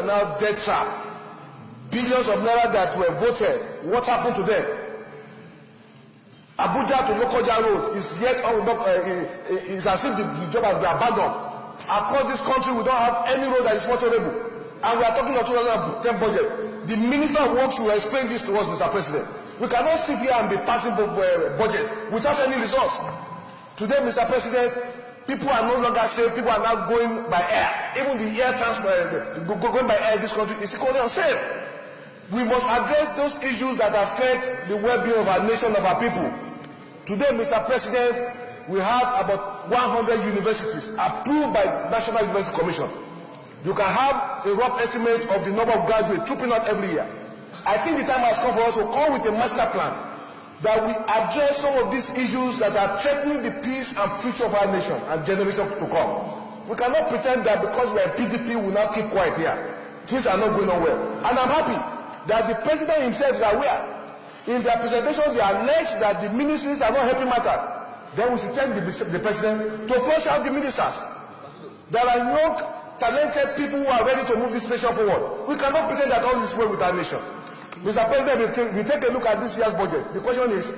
are now debt trapped. Billions of naira that were voted, what happened to them? Abuja to Lokoja Road is yet it's as if the job has been abandoned. Across this country, we don't have any road that is motorable. And we are talking of 2010 budget. The Minister of Works will explain this to us, Mr. President. We cannot sit here and be passing budget without any results. Today, Mr. President, people are no longer safe. People are now going by air. Even the air transport, going by air in this country is equally unsafe. We must address those issues that affect the well-being of our nation, of our people. Today, Mr. President, we have about 100 universities approved by National University Commission. You can have a rough estimate of the number of graduates trooping out every year. I think the time has come for us to come with a master plan that we address some of these issues that are threatening the peace and future of our nation and generations to come. We cannot pretend that because we are PDP, we will not keep quiet here. Things are not going on well. And I'm happy that the president himself is aware. In their presentation, they allege that the ministries are not helping matters. Then we should tell the president to flush out the ministers. There are young, talented people who are ready to move this nation forward. We cannot pretend that all is well with our nation. Mr. President, if you take a look at this year's budget, the question is,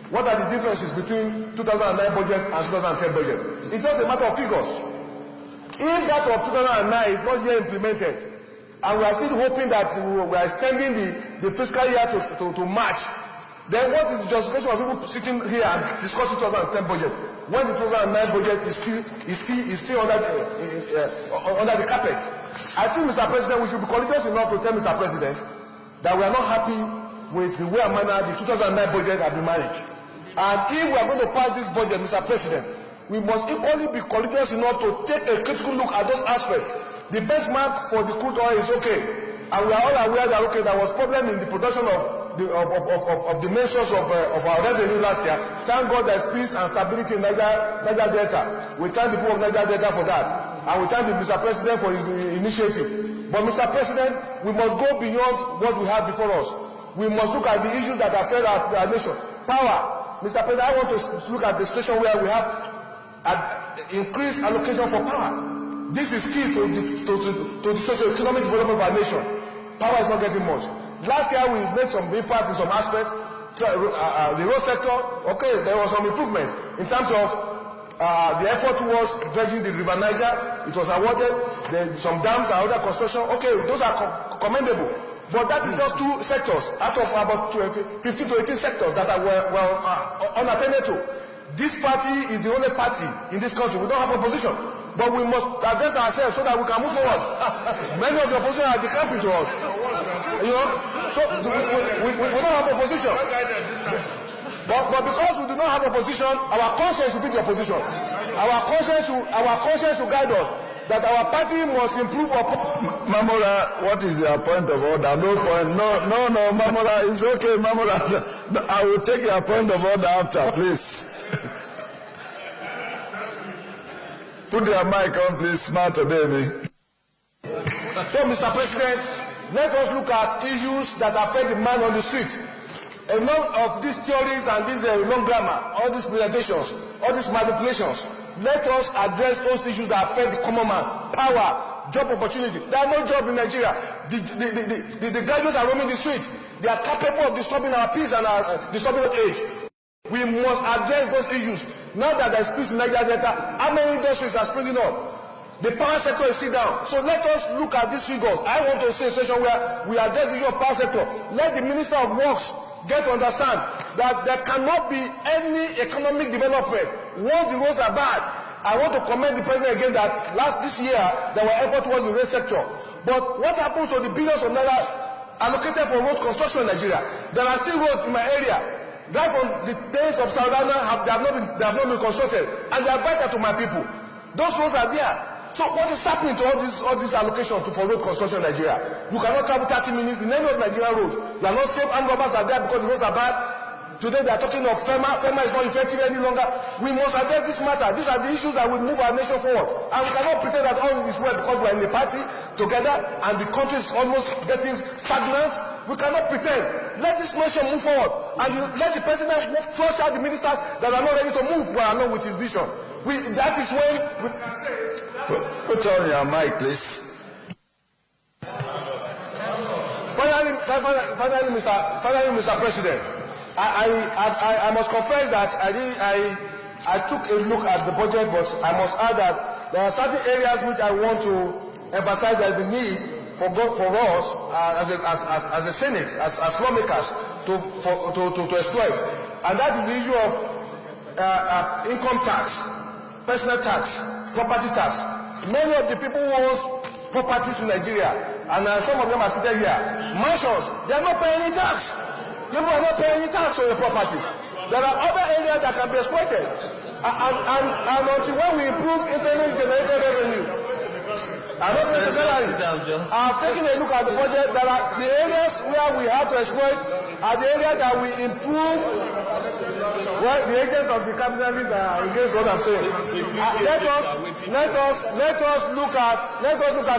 what are the differences between 2009 budget and 2010 budget? It's just a matter of figures. If that of 2009 is not yet implemented, and we are still hoping that we are extending the fiscal year to March, then what is the justification of people sitting here and discussing 2010 budget when the 2009 budget is still under the carpet? I think, Mr. President, we should be courageous enough to tell Mr. President that we are not happy with the way and manner the 2009 budget has been managed. And if we are going to pass this budget, Mr. President, we must equally be courageous enough to take a critical look at those aspects. The benchmark for the crude oil is okay, and we are all aware that there was problem in the production of the main source of our revenue last year. Thank God there is peace and stability in Niger Delta. We thank the people of Niger Delta for that, and we thank the Mr. President for his initiative. But Mr. President, we must go beyond what we have before us. We must look at the issues that affect our nation. Power, Mr. President, I want to look at the situation where we have increased allocation for power. This is key to the socio-economic development of our nation. Power is not getting much. Last year, we made some impact in some aspects. The road sector, okay, there was some improvement in terms of the effort towards dredging the River Niger. It was awarded. Some dams and other construction. Okay, those are commendable. But that is just 2 sectors out of about 15 to 18 sectors that were unattended to. This party is the only party in this country. We don't have opposition. But we must address ourselves so that we can move forward. Many of the opposition are decamping to us. You know, so we don't have opposition. But because we do not have opposition, our conscience should be the opposition. Our conscience should guide us. That our party must improve upon. Mamora, what is your point of order? No point. No, Mamora, it's okay, Mamora. I will take your point of order after, please. Put your mic on, please. Smarter, baby. So, Mr. President, let us look at issues that affect the man on the street. A lot of these theories and this long grammar, all these presentations, all these manipulations, let us address those issues that affect the common man. Power, job opportunity. There are no jobs in Nigeria. The graduates are roaming the street. They are capable of disturbing our peace and disturbing our age. We must address those issues. Now that there is peace in Niger Delta, how many industries are springing up? The power sector is still down. So let us look at these figures. I want to see a situation where we address the issue of power sector. Let the Minister of Works get to understand that there cannot be any economic development once the roads are bad. I want to commend the President again that this year there were efforts towards the rail sector. But what happens to the billions of naira allocated for road construction in Nigeria? There are still roads in my area. Right from the days of Saudana, they have not been constructed, and they are vital to my people. Those roads are there. So what is happening to all these allocations for road construction in Nigeria? You cannot travel 30 minutes in any of Nigerian roads. You are not safe. Armed robbers are there because the roads are bad. Today they are talking of FEMA. FEMA is not effective any longer. We must address this matter. These are the issues that will move our nation forward. And we cannot pretend that all is well because we are in the party together and the country is almost getting stagnant. We cannot pretend. Let this nation move forward. And let the president flush out the ministers that are not ready to move who are not with his vision. That is when... Put on your mic, please. finally, Mr. President, I must confess that I took a look at the budget, but I must add that there are certain areas which I want to emphasize that the need for us as a Senate, as lawmakers, to exploit, and that is the issue of income tax, personal tax, property tax. Many of the people who own properties in Nigeria, and some of them are seated here, mansions, they are not paying any tax. People are not paying any tax on the properties. There are other areas that can be exploited. And until when we improve internally generated revenue, I've taken a look at the budget. There are the areas where we have to exploit are the areas that we improve. Well, the agents of the capitalists are against what I'm saying. Let us look at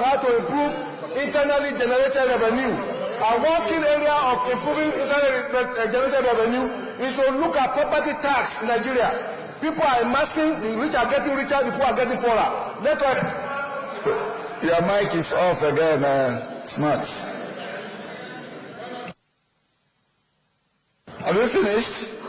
how to improve internally generated revenue. And one key area of improving internally generated revenue is to look at property tax in Nigeria. People are amassing, the rich are getting richer, the poor are getting poorer. Let us. Your mic is off again, Smart. Have you finished?